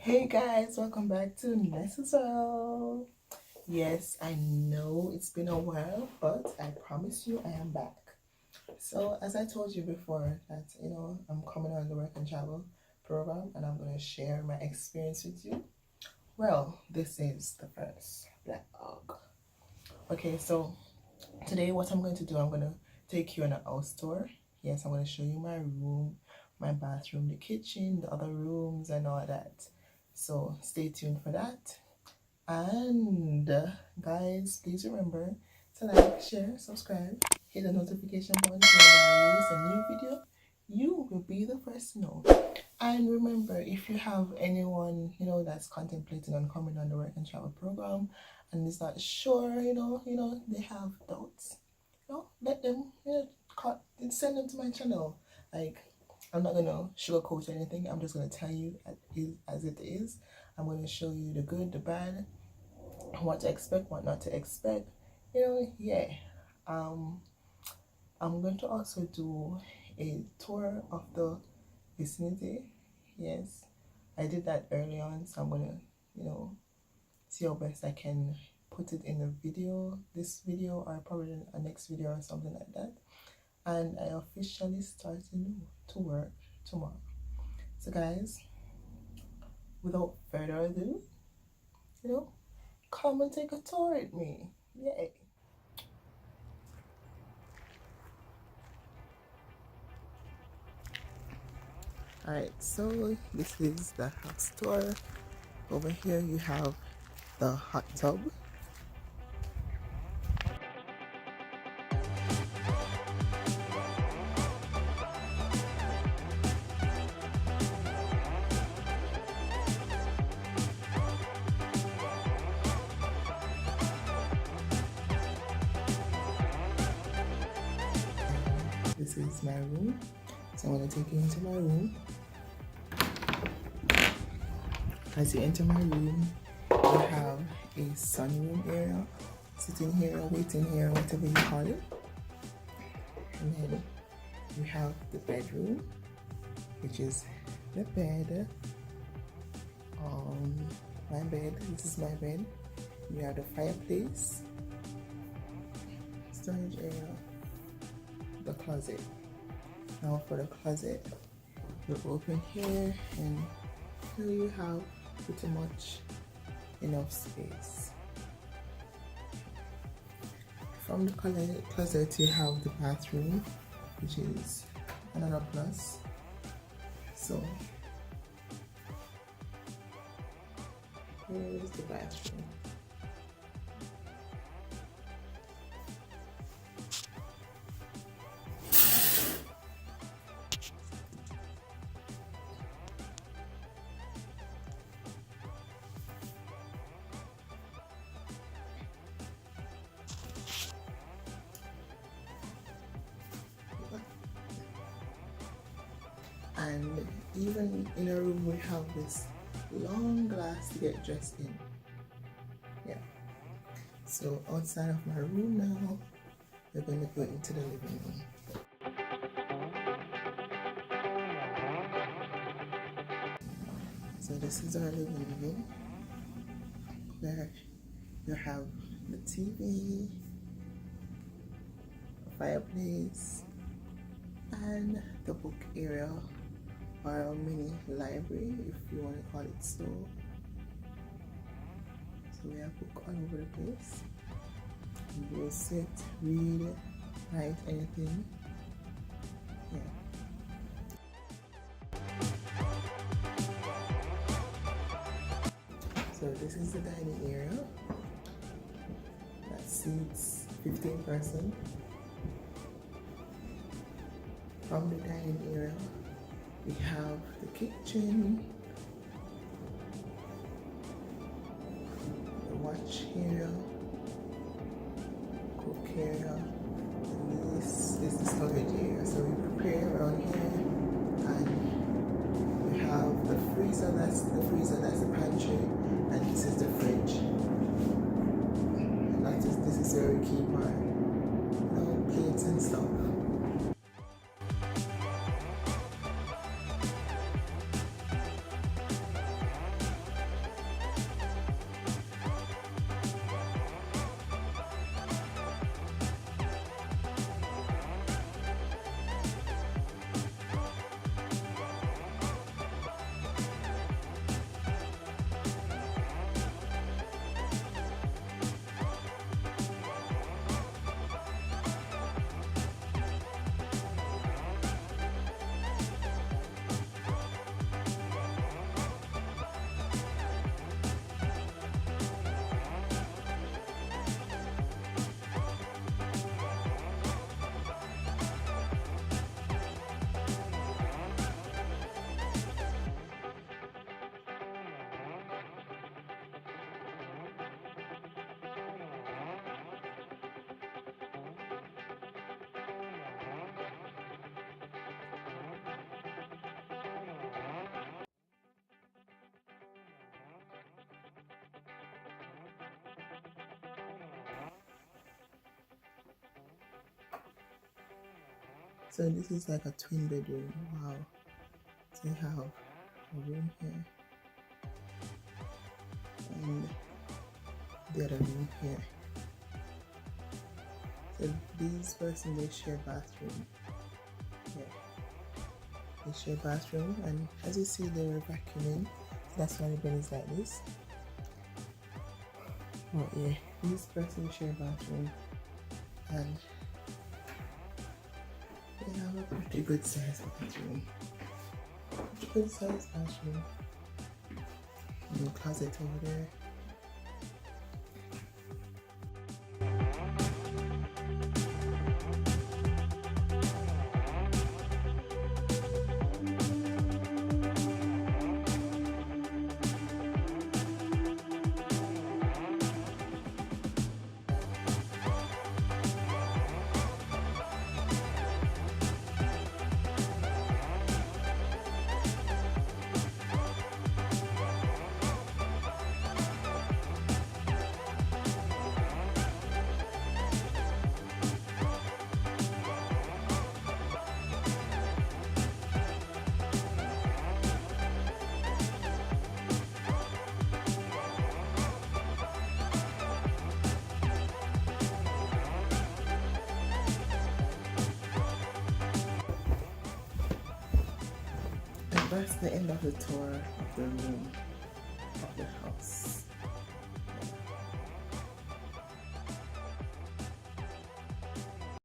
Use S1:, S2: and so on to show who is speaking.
S1: Hey guys, welcome back to Nessa's World. Yes, I know it's been a while, but I promise you I am back. So as I told you before that, I'm coming on the work and travel program and I'm going to share my experience with you. Well, this is the first vlog. Okay, so today what I'm going to do, I'm going to take you on a house tour. Yes, I'm going to show you my room, my bathroom, the kitchen, the other rooms and all that. So stay tuned for that. And guys, please remember to like, share, subscribe, hit the notification button so when I release a new video, you will be the first to know. And remember, if you have anyone that's contemplating on coming on the work and travel program and is not sure, they have doubts, let them send them to my channel. Like, I'm not gonna sugarcoat anything. I'm just gonna tell you as it is. I'm gonna show you the good, the bad, what to expect, what not to expect. Yeah. I'm going to also do a tour of the vicinity. Yes, I did that early on, so I'm gonna, see how best I can put it in a video, this video, or probably a next video or something like that. And I officially started to work tomorrow. So guys, without further ado, come and take a tour with me. Yay! Alright, so this is the house tour. Over here you have the hot tub. This is my room. So I'm going to take you into my room. As you enter my room, you have a sunroom area, sitting here, waiting here, whatever you call it. And then you have the bedroom, which is the bed. My bed, this is my bed. You have the fireplace, storage area, the closet. Now for the closet, you open here and here you have pretty much enough space. From the closet you have the bathroom, which is another plus. So here is the bathroom. And even in a room we have this long glass to get dressed in. Yeah. So outside of my room now, we're going to go into the living room. So this is our living room, where you have the TV, a fireplace, and the book area, or a mini library if you want to call it so. So we have books all over the place. You will sit, read, write anything. Yeah. So this is the dining area that seats 15 persons. From the dining area, we have the kitchen, the watch area, cook area, and this is the storage area. So we prepare around here, and we have the freezer, that's the pantry, and this is the fridge. And this is where we keep our plates and stuff. So this is like a twin bedroom. Wow. So you have a room here and the other room here. So these persons, they share bathroom. Yeah, they share bathroom, and as you see, they were vacuuming. That's why the bed is like this. Oh yeah, these persons share bathroom, and they have a pretty good size bathroom. Pretty good size bathroom. And the closet over there. And that's the end of the tour of the room.